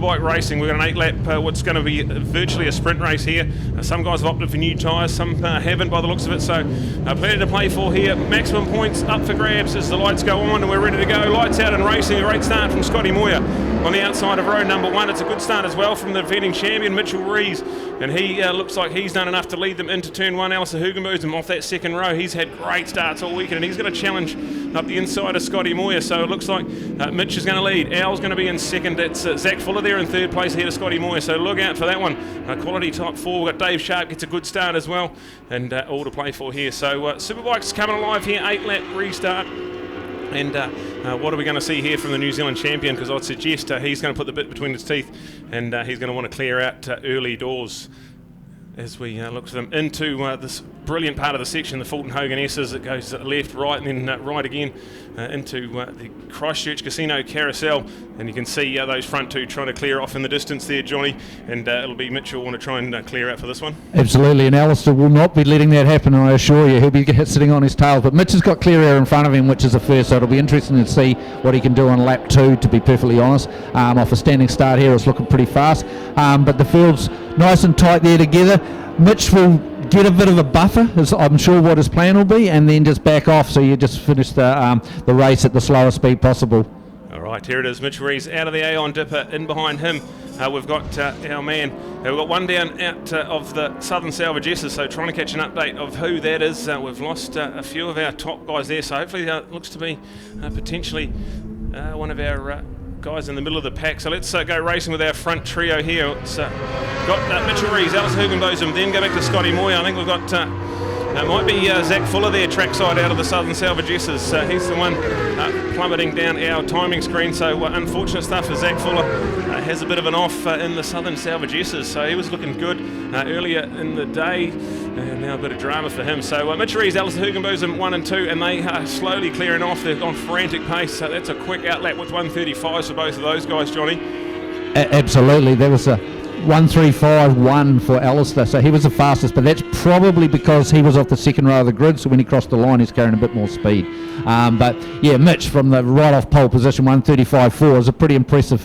Superbike racing. We've got an 8-lap, what's going to be virtually a sprint race here. Some guys have opted for new tyres, some haven't by the looks of it, so plenty to play for here. Maximum points up for grabs as the lights go on and we're ready to go. Lights out and racing. A great start from Scotty Moyer on the outside of row number 1. It's a good start as well from the defending champion, Mitchell Rees, and he looks like he's done enough to lead them into turn 1. Alistair Hugenboom off that second row. He's had great starts all weekend and he's going to challenge up the inside of Scotty Moyer, so it looks like Mitch is going to lead. Al's going to be in second. It's Zach Fuller there in third place ahead of Scotty Moyer, so look out for that one. Quality type 4. We've got Dave Sharp gets a good start as well, and all to play for here. So Superbike's coming alive here, 8-lap restart. And what are we going to see here from the New Zealand champion? Because I'd suggest he's going to put the bit between his teeth and he's going to want to clear out early doors as we look for them into this brilliant part of the section, the Fulton Hogan S's. It goes left, right, and then right again into the Christchurch Casino Carousel. And you can see those front two trying to clear off in the distance there, Johnny. And it'll be Mitchell want to try and clear out for this one. Absolutely, and Alistair will not be letting that happen, I assure you. He'll be sitting on his tail. But Mitch has got clear air in front of him, which is a first, so it'll be interesting to see what he can do on lap 2, to be perfectly honest. Off a standing start here, it's looking pretty fast. But the field's nice and tight there together. Mitch will get a bit of a buffer, is I'm sure what his plan will be, and then just back off so you just finish the race at the slowest speed possible. All right, here it is. Mitch Rees out of the Aon Dipper. In behind him, we've got our man. We've got one down out of the Southern Salvage S's, so trying to catch an update of who that is. We've lost a few of our top guys there, so hopefully that looks to be potentially one of our guys in the middle of the pack. So let's go racing with our front trio here. It's got Mitchell Rees, Alistair Hugenboom, then go back to Scotty Moyer. I think we've got it might be Zach Fuller there trackside out of the Southern Salvage S's. He's the one plummeting down our timing screen, so unfortunate stuff for Zach Fuller. Has a bit of an off in the Southern Salvage S's, so he was looking good earlier in the day. Now a bit of drama for him. So Mitch Rees, Alistair Hugenboom 1 and 2, and they are slowly clearing off. They've gone frantic pace, so that's a quick outlap with 1:35 for both of those guys, Johnny. Absolutely, there was a 1:35.1 for Alistair, so he was the fastest, but that's probably because he was off the second row of the grid, so when he crossed the line he's carrying a bit more speed. But yeah, Mitch from the right off pole position, 1:35.4 is a pretty impressive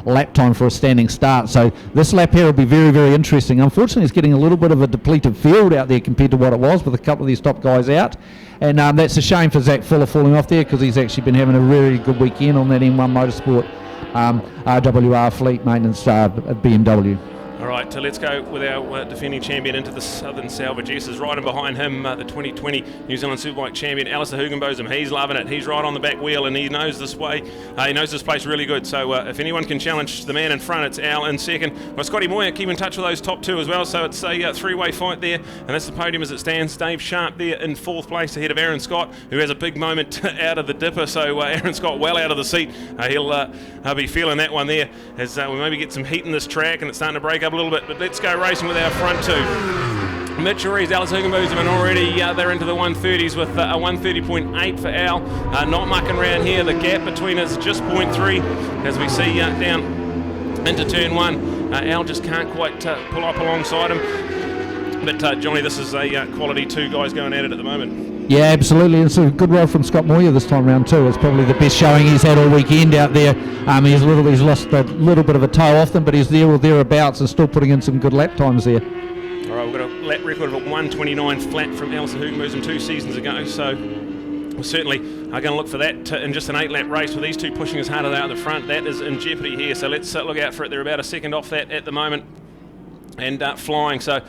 lap time for a standing start, so this lap here will be very, very interesting. Unfortunately it's getting a little bit of a depleted field out there compared to what it was with a couple of these top guys out, and that's a shame for Zach Fuller falling off there, because he's actually been having a very good weekend on that M1 Motorsport RWR fleet maintenance BMW. All right, so let's go with our defending champion into the Southern Salvage S's. Right in behind him, the 2020 New Zealand Superbike champion, Alistair Hugenboom. He's loving it. He's right on the back wheel and he knows this way. He knows this place really good. So if anyone can challenge the man in front, it's Al in second. Well, Scotty Moyer keep in touch with those top two as well. So it's a three-way fight there. And that's the podium as it stands. Dave Sharp there in fourth place ahead of Aaron Scott, who has a big moment out of the dipper. So Aaron Scott well out of the seat. He'll be feeling that one there as we maybe get some heat in this track and it's starting to break up a little bit. But let's go racing with our front two. Mitchell Rees, Alistair Hugenboom, and already they're into the 130s with a 130.8 for Al. Not mucking around here. The gap between us just 0.3 as we see down into turn 1. Al just can't quite pull up alongside him. But Johnny, this is a quality 2 guys going at it at the moment. Yeah, absolutely. It's a good ride from Scott Moyer this time round too. It's probably the best showing he's had all weekend out there. He's lost a little bit of a toe off them, but he's there or thereabouts and still putting in some good lap times there. All right, we've got a lap record of a 1:29 flat from Alistair Hugenboom 2 seasons ago, so we certainly are going to look for that in just an 8-lap race with these two pushing as hard as out the front. That is in jeopardy here, so let's look out for it. They're about a second off that at the moment. And flying, so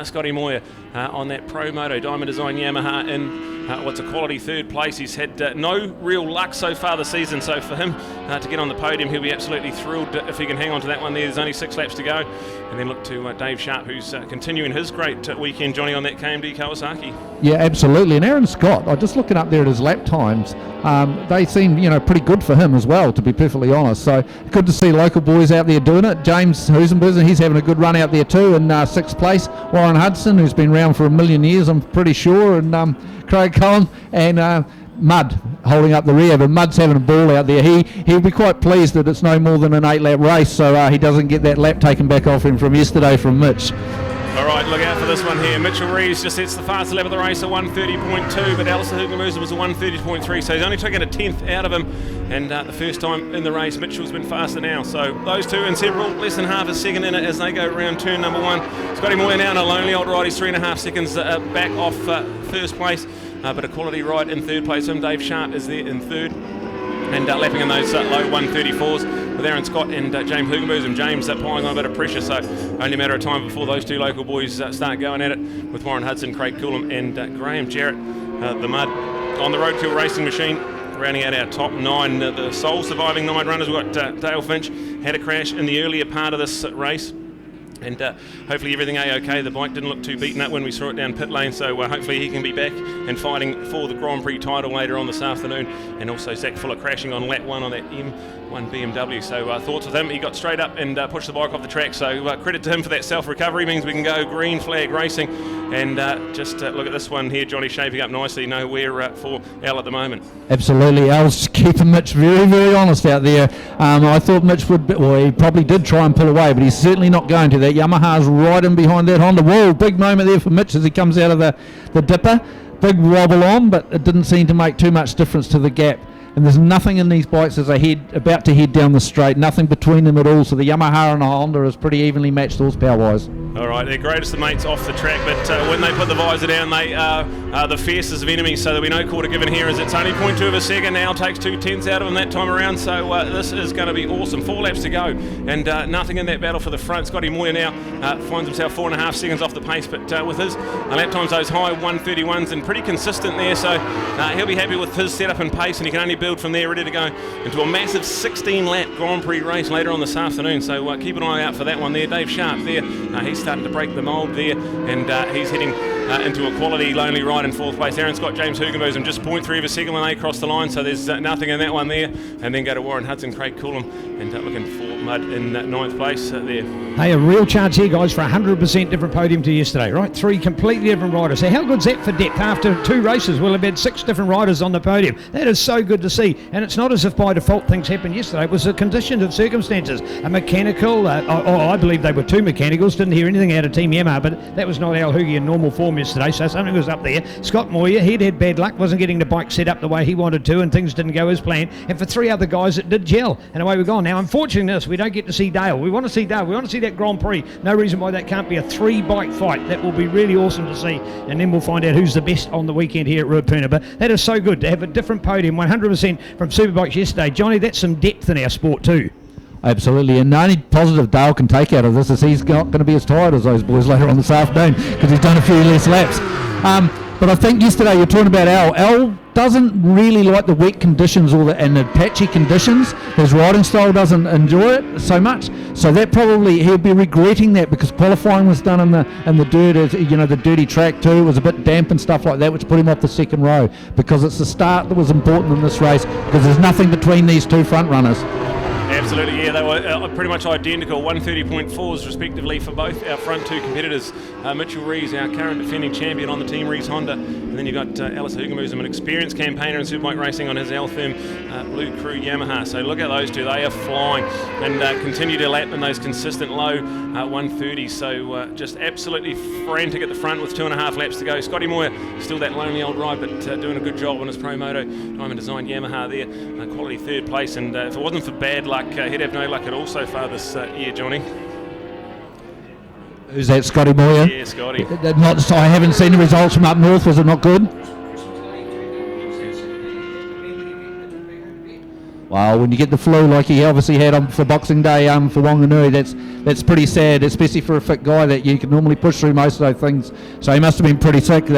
Scotty Moyer on that Pro Moto Diamond Design Yamaha in what's a quality third place. He's had no real luck so far this season, so for him to get on the podium, he'll be absolutely thrilled if he can hang on to that one there. There's only 6 laps to go, and then look to Dave Sharp, who's continuing his great weekend, Johnny, on that KMD Kawasaki. Yeah, absolutely, and Aaron Scott, I'm just looking up there at his lap times, they seem pretty good for him as well, to be perfectly honest, so good to see local boys out there doing it. James Hugenboom, he's having a good run out there too in 6th place. Warren Hudson, who's been around for a million years, I'm pretty sure, and Craig Cullen and Mudd holding up the rear, but Mudd's having a ball out there. He'll be quite pleased that it's no more than an 8-lap race, so he doesn't get that lap taken back off him from yesterday from Mitch. All right, look out for this one here. Mitchell Reeves just sets the fastest lap of the race at 1:30.2, but Alistair Hugamusa was a 1:30.3, so he's only taken a tenth out of him. And the first time in the race, Mitchell's been faster now. So those two inseparable, less than half a second in it as they go around turn number 1. Scotty Moyer now in a lonely old ride. He's 3.5 seconds back off first place, but a quality ride in third place. Dave Sharp is there in third. And lapping in those low 1:34s with Aaron Scott and James Hugamusa. James applying on a bit of pressure, so only a matter of time before those two local boys start going at it with Warren Hudson, Craig Coolham and Graham Jarrett, the mud on the roadkill racing machine. Rounding out our top 9, the sole surviving 9 runners. We've got Dale Finch, had a crash in the earlier part of this race. And hopefully everything A-OK. The bike didn't look too beaten up when we saw it down pit lane, so hopefully he can be back and fighting for the Grand Prix title later on this afternoon. And also Zach Fuller crashing on lap 1 on that M1 BMW. So thoughts with him. He got straight up and pushed the bike off the track, so credit to him for that self-recovery. Means we can go green flag racing. And just look at this one here, Johnny, shaping up nicely. Nowhere for Al at the moment. Absolutely. Al's keeping Mitch very, very honest out there. I thought Mitch would, he probably did try and pull away, but he's certainly not going to. That Yamaha's right in behind that Honda. Whoa, big moment there for Mitch as he comes out of the dipper. Big wobble on, but it didn't seem to make too much difference to the gap. And there's nothing in these bikes as they about to head down the straight, nothing between them at all. So the Yamaha and the Honda is pretty evenly matched horsepower-wise. All right, they're greatest of mates off the track, but when they put the visor down, they are the fiercest of enemies, so there'll be no quarter given here as it's only 0.2 of a second. Now takes 2 tenths out of him that time around, so this is going to be awesome. 4 laps to go, and nothing in that battle for the front. Scotty Moyer now finds himself 4.5 seconds off the pace, but with his lap times, those high 1:31s, and pretty consistent there, so he'll be happy with his setup and pace, and he can only build from there, ready to go into a massive 16-lap Grand Prix race later on this afternoon, so keep an eye out for that one there. Dave Sharp there, he's starting to break the mould there, and he's heading into a quality lonely ride in 4th place. Aaron Scott, James Hugamusa, just 0.3 of a second when they cross the line, so there's nothing in that one there. And then go to Warren Hudson, Craig Coolham, and looking for mud in 9th place there. Hey, a real chance here, guys, for a 100% different podium to yesterday, right? 3 completely different riders. So how good's that for depth? After 2 races, we'll have had 6 different riders on the podium. That is so good to see. And it's not as if by default things happened yesterday. It was a condition of circumstances. A mechanical, I believe they were 2 mechanicals. Didn't hear anything out of Team Yamaha, but that was not Al Hugi in normal form yesterday, so something was up there. Scott Moyer, he'd had bad luck, wasn't getting the bike set up the way he wanted to, and things didn't go as planned. And for 3 other guys, it did gel, and away we're gone. Now, unfortunately, we don't get to see Dale. We want to see Dale. We want to see that Grand Prix. No reason why that can't be a 3-bike fight. That will be really awesome to see, and then we'll find out who's the best on the weekend here at Ruapuna. But that is so good to have a different podium, 100% from Superbikes yesterday. Johnny, that's some depth in our sport too. Absolutely, and the only positive Dale can take out of this is he's not going to be as tired as those boys later on this afternoon because he's done a few less laps. But I think yesterday you're talking about Al. Al doesn't really like the wet conditions and the patchy conditions. His riding style doesn't enjoy it so much. So that probably he'll be regretting that because qualifying was done in the dirt, the dirty track too. It was a bit damp and stuff like that, which put him off the second row because it's the start that was important in this race because there's nothing between these 2 front runners. Absolutely, yeah, they were pretty much identical, 1:30.4s respectively for both our front 2 competitors. Mitchell Reeves, our current defending champion on the Team Reeves Honda, and then you've got Alistair Hugamusa, an experienced campaigner in Superbike racing on his Altherm Blue Crew Yamaha. So look at those 2, they are flying and continue to lap in those consistent low 1:30s. So just absolutely frantic at the front with 2.5 laps to go. Scotty Moyer, still that lonely old ride, but doing a good job on his Promoto Diamond Design Yamaha there. Quality 3rd place, and if it wasn't for bad luck, he'd have no luck at all so far this year, Johnny. Who's that, Scotty Moyer? Yeah, Scotty. I haven't seen the results from up north. Was it not good? Well, when you get the flu like he obviously had for Boxing Day for Wanganui, that's pretty sad, especially for a fit guy that you can normally push through most of those things. So he must have been pretty sick.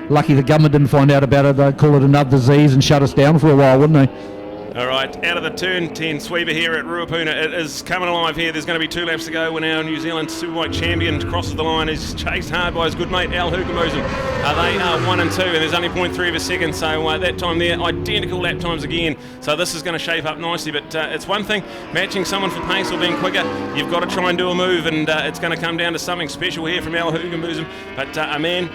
Lucky the government didn't find out about it. They'd call it another disease and shut us down for a while, wouldn't they? All right, out of the turn 10 sweeper here at Ruapuna. It is coming alive here. There's going to be 2 laps to go when our New Zealand Superbike champion crosses the line. He's chased hard by his good mate Al Hugamusa. They are 1 and 2, and there's only 0.3 of a second. So that time there, identical lap times again. So this is going to shape up nicely. But it's one thing, matching someone for pace or being quicker. You've got to try and do a move, and it's going to come down to something special here from Al Hugamusa. But a man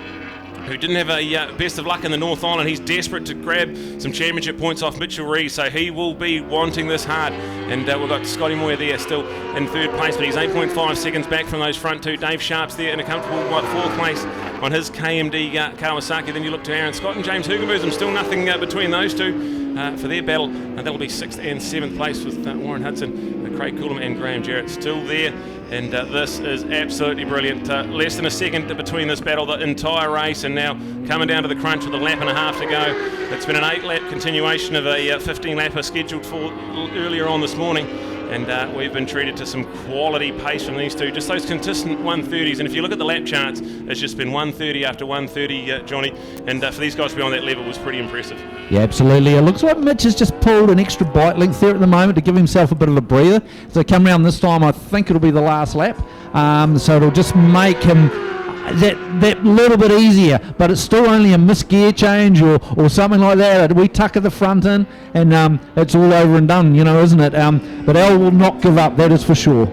who didn't have a best of luck in the North Island. He's desperate to grab some championship points off Mitchell Rees, so he will be wanting this hard. And we've got Scotty Moyer there still in third place, but he's 8.5 seconds back from those front two. Dave Sharp's there in a comfortable fourth place on his KMD Kawasaki. Then you look to Aaron Scott and James Hugenboom, still nothing between those two for their battle. That'll be 6th and 7th place with Warren Hudson, Craig Coolham and Graham Jarrett still there. And this is absolutely brilliant. Less than a second between this battle the entire race, and now coming down to the crunch with a lap and a half to go. It's been an 8-lap continuation of a 15-lapper scheduled for earlier on this morning, and we've been treated to some quality pace from these two. Just those consistent 130s, and if you look at the lap charts, it's just been 130 after 130, Johnny, and for these guys to be on that level was pretty impressive. Yeah, absolutely. It looks like Mitch has just pulled an extra bike length there at the moment to give himself a bit of a breather. So come round this time, I think it'll be the last lap. So it'll just make him that little bit easier, but it's still only a missed gear change or something like that. We tuck at the front in, and it's all over and done, isn't it? But Al will not give up, that is for sure.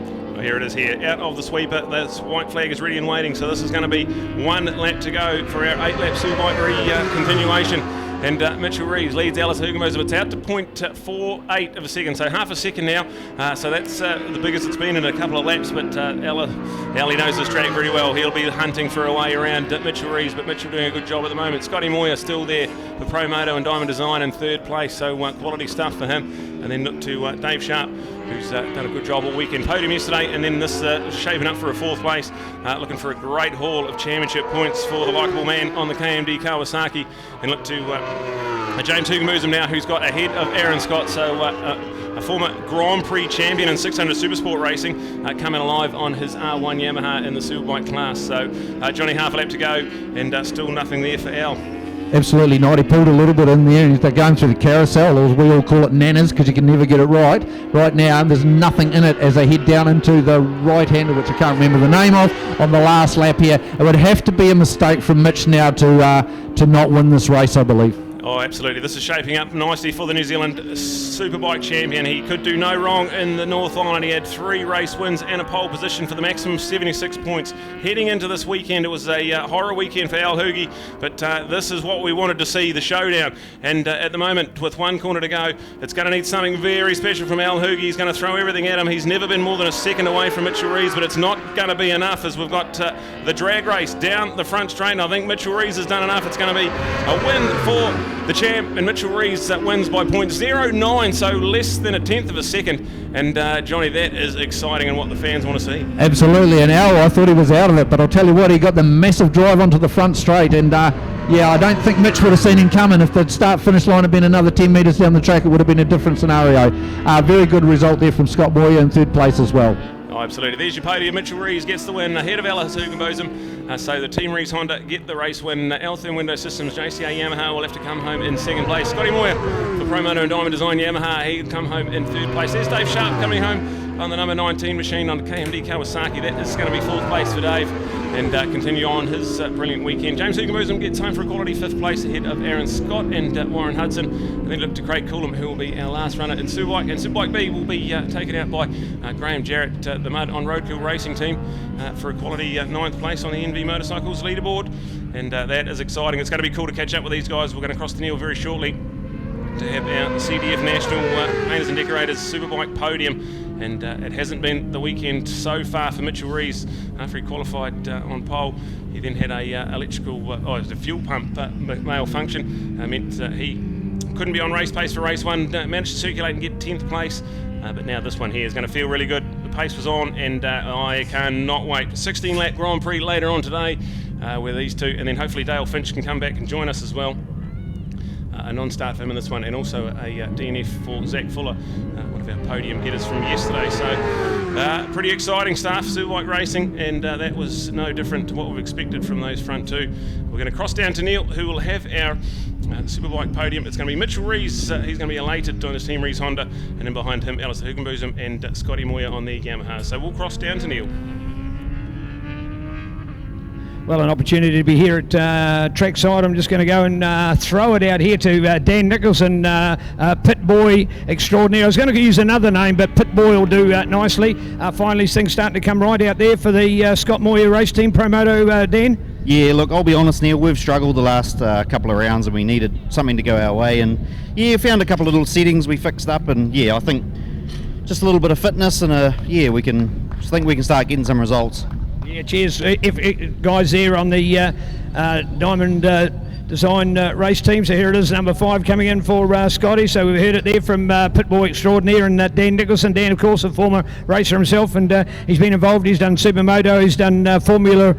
Here it is here, out of the sweeper. This white flag is ready and waiting, so this is going to be 1 lap to go for our 8-lap Superbike continuation. And Mitchell Rees leads Alice Hugenboom. It's out to 0.48 of a second, so half a second now. So that's the biggest it's been in a couple of laps, but Ali knows this track very well. He'll be hunting for a way around Mitchell Rees, but Mitchell doing a good job at the moment. Scotty Moyer still there for Pro Moto and Diamond Design in third place, so quality stuff for him. And then look to Dave Sharp, who's done a good job all weekend. Podium yesterday, and then this shaping up for a 4th place, looking for a great haul of championship points for the likeable man on the KMD Kawasaki. And look to James Hugenboom now, who's got ahead of Aaron Scott, so a former Grand Prix champion in 600 Supersport racing, coming alive on his R1 Yamaha in the Superbike class. So Johnny, half a lap to go, and still nothing there for Al. Absolutely not. He pulled a little bit in there, and they're going through the carousel, or as we all call it, nanas, because you can never get it right. Right now, there's nothing in it as they head down into the right-hander, which I can't remember the name of, on the last lap here. It would have to be a mistake from Mitch now to not win this race, I believe. Oh, absolutely. This is shaping up nicely for the New Zealand Superbike champion. He could do no wrong in the North Island. He had 3 race wins and a pole position for the maximum 76 points. Heading into this weekend, it was a horror weekend for Al Hugie, but this is what we wanted to see, the showdown. And at the moment, with 1 corner to go, it's going to need something very special from Al Hugie. He's going to throw everything at him. He's never been more than a second away from Mitchell Rees, but it's not going to be enough, as we've got the drag race down the front straight. And I think Mitchell Rees has done enough. It's going to be a win for the champ, and Mitchell Rees wins by 0.09, so less than a tenth of a second. And Johnny, that is exciting and what the fans want to see. Absolutely. And Al, I thought he was out of it, but I'll tell you what, he got the massive drive onto the front straight, and yeah, I don't think Mitch would have seen him coming. If the start-finish line had been another 10 metres down the track, it would have been a different scenario. Very good result there from Scott Moyer in 3rd place as well. Oh, absolutely. There's your podium. Mitchell Rees gets the win ahead of Alice Hugenboom. So the Team Rees Honda get the race win. Altherm Window Systems, JCA Yamaha will have to come home in 2nd place. Scotty Moyer for Pro Moto and Diamond Design Yamaha, he'll come home in 3rd place. There's Dave Sharp coming home on the number 19 machine on the KMD Kawasaki. That is going to be 4th place for Dave, and continue on his brilliant weekend. James Hugenboom gets home for a quality 5th place ahead of Aaron Scott and Warren Hudson. And then look to Craig Coolham, who will be our last runner in Superbike. And Superbike B will be taken out by Graham Jarrett, the Mud on Roadkill Racing team, for a quality 9th place on the NV Motorcycles leaderboard. And that is exciting. It's going to be cool to catch up with these guys. We're going to cross the Neil very shortly to have our CDF National Painters and Decorators Superbike podium. And it hasn't been the weekend so far for Mitchell Rees. After he qualified on pole, he then had a electrical, it was a fuel pump malfunction. Meant he couldn't be on race pace for race 1, managed to circulate and get 10th place. But now this one here is going to feel really good. The pace was on, and I cannot wait. 16-lap Grand Prix later on today, where these two, and then hopefully Dale Finch can come back and join us as well. A non-start for him in this one, and also a DNF for Zach Fuller, one of our podium headers from yesterday. So pretty exciting stuff, Superbike racing, and that was no different to what we've expected from those front two. We're going to cross down to Neil, who will have our Superbike podium. It's going to be Mitchell Rees. He's going to be elated on his Team Rees Honda, and then behind him Alice Hugenboom and Scotty Moyer on the Yamaha. So we'll cross down to Neil. Well, an opportunity to be here at trackside. I'm just going to go and throw it out here to Dan Nicholson, Pit Boy Extraordinary. I was going to use another name, but Pit Boy will do nicely. Finally, things starting to come right out there for the Scott Moyer race team. Promoto, Dan? Yeah, look, I'll be honest, Neil, we've struggled the last couple of rounds and we needed something to go our way, and yeah, found a couple of little settings we fixed up, and yeah, I think just a little bit of fitness and we can start getting some results. Yeah, cheers. If guys there on the Diamond Design race team. So here it is, number 5 coming in for Scotty. So we've heard it there from Pitboy Extraordinaire and Dan Nicholson. Dan, of course, a former racer himself, and he's been involved. He's done Supermoto, he's done Formula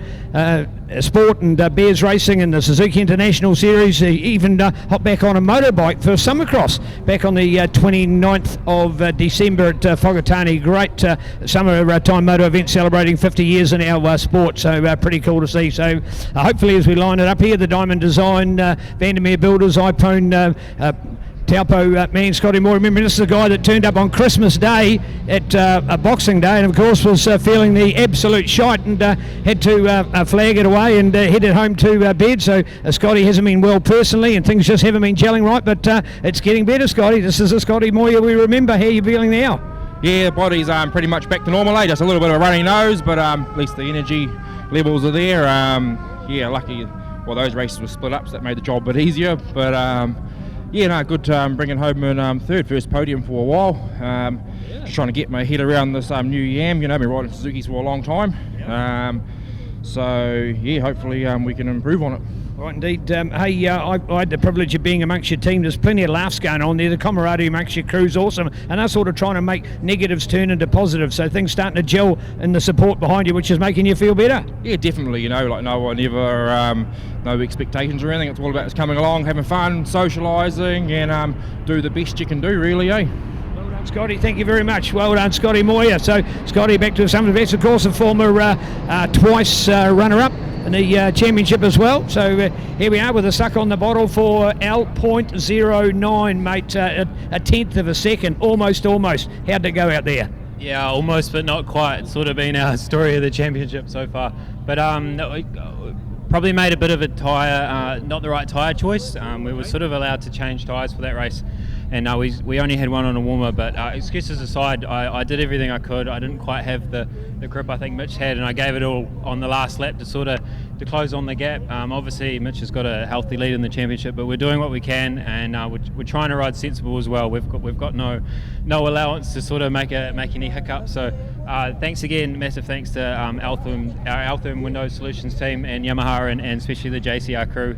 Sport and Bears Racing and the Suzuki International Series. He even hopped back on a motorbike for Summercross back on the 29th of December at Whakatane. Great summer time moto event celebrating 50 years in our sport, so pretty cool to see. So hopefully as we line it up here, the Diamond Design, Vandermeer Builders, iPhone, Taupo man, Scotty Moore. Remember, this is a guy that turned up on Christmas Day at a Boxing Day, and of course was feeling the absolute shite and had to flag it away and headed home to bed. So Scotty hasn't been well personally, and things just haven't been gelling right, but it's getting better, Scotty. This is a Scotty Moore we remember. How are you feeling now? Yeah, the body's pretty much back to normal, just a little bit of a runny nose, but at least the energy levels are there. Yeah, lucky, well, those races were split up, so that made the job a bit easier, but yeah, no, good bringing home in first podium for a while. Just trying to get my head around this new YAM. You know, I've been riding Suzuki's for a long time. So, yeah, hopefully we can improve on it. Right, indeed. Hey, I had the privilege of being amongst your team. There's plenty of laughs going on there. The camaraderie amongst your crew's awesome, and they're sort of trying to make negatives turn into positives. So things starting to gel in the support behind you, which is making you feel better. Yeah, definitely. You know, like no one ever, no expectations or anything. It's all about just coming along, having fun, socialising, and do the best you can do, really, eh? Well done, Scotty. Thank you very much. Well done, Scotty Moyer. So Scotty back to some of the best, of course, a former twice runner-up in the championship as well. So here we are with a suck on the bottle for L.09, mate. A tenth of a second, almost. How'd it go out there? Yeah, almost, but not quite. It's sort of been our story of the championship so far. But probably made a bit of a tyre, not the right tyre choice. We were sort of allowed to change tyres for that race, and we only had one on a warmer. But excuses aside, I did everything I could. I didn't quite have the grip I think Mitch had, and I gave it all on the last lap to close on the gap. Obviously, Mitch has got a healthy lead in the championship, but we're doing what we can, and we're trying to ride sensible as well. We've got no allowance to sort of make any hiccups. So thanks again, massive thanks to our Altham Windows Solutions team and Yamaha and especially the JCR crew.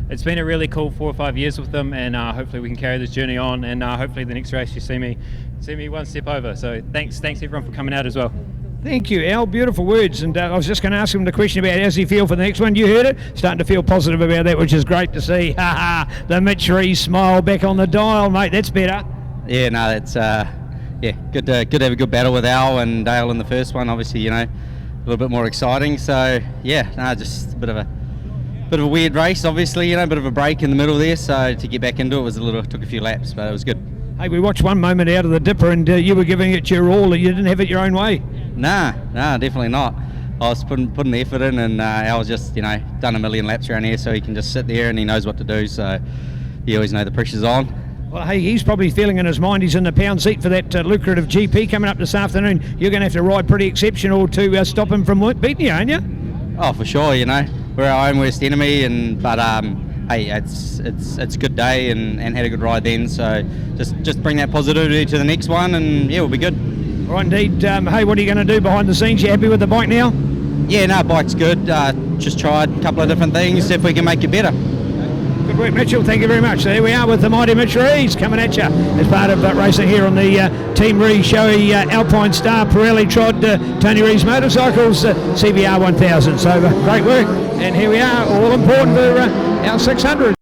It's been a really cool 4 or 5 years with them, and hopefully we can carry this journey on, and hopefully the next race you see me one step over. So thanks everyone for coming out as well. Thank you, Al. Beautiful words. And I was just going to ask him the question about how does he feel for the next one. You heard it. Starting to feel positive about that, which is great to see. The Mitch Rees smile back on the dial, mate. That's better. Yeah, no, that's good to have a good battle with Al and Dale in the first one. Obviously, you know, a little bit more exciting. So yeah, no, just a bit of a weird race. Obviously, you know, a bit of a break in the middle there. So to get back into it took a few laps, but it was good. Hey, we watched one moment out of the dipper, and you were giving it your all. You didn't have it your own way. Nah, definitely not. I was putting the effort in, and Al was just, you know, done a million laps around here, so he can just sit there and he knows what to do. So you always know the pressure's on. Well, hey, he's probably feeling in his mind he's in the pound seat for that lucrative GP coming up this afternoon. You're going to have to ride pretty exceptional to stop him from beating you, aren't you? Oh, for sure. You know, we're our own worst enemy, but hey, it's a good day and had a good ride then. So just bring that positivity to the next one, and yeah, we'll be good. Right, indeed. Hey, what are you going to do behind the scenes? You happy with the bike now? Yeah, no, bike's good. Just tried a couple of different things, see if we can make it better. Good work, Mitchell. Thank you very much. So here we are with the mighty Mitch Rees coming at you as part of racing here on the Team Rees Showy Alpine Star Pirelli Trod Tony Rees Motorcycles CBR 1000. So great work. And here we are, all important for our 600.